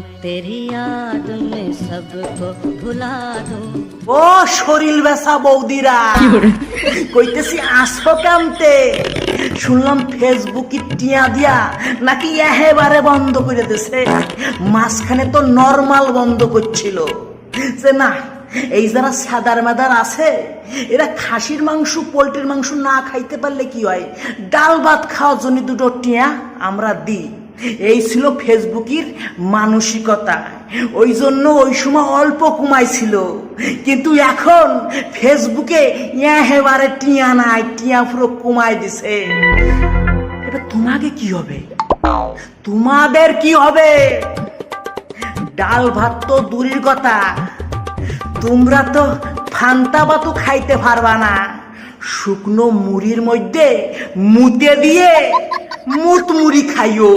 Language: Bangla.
तेरी याद में सबको भुला दूं। ও শরীর বেসা বৌদিরা কইতেছি আসো কামতে শুনলাম ফেসবুকে টিয়া দিয়া নাকি একেবারে বন্ধ করে দিছে মাঝখানে তো নরমাল বন্ধ করছিল যে না এই যারা সাদার মাদার আছে এরা খাসির মাংস পোল্ট্রির মাংস না খাইতে পারলে কি হয় ডাল ভাত খাওয়ার জন্য দুটো টিয়া আমরা দিই এই ছিল ফেসবুকের মানসিকতা ওই জন্য ওই সময় অল্প কমাইছিল কিন্তু এখন ফেসবুকে একেবারে টিয়া নাই টিয়া পুরো কমাই দিছে এবার তোমাকে কি হবে তোমাদের কি হবে ডাল ভাত তো দূরের কথা তোমরা তো ফান্তা ভাতও খাইতে পারবা না শুকনো মুড়ির মধ্যে মুতে দিয়ে মুত মুড়ি খাইও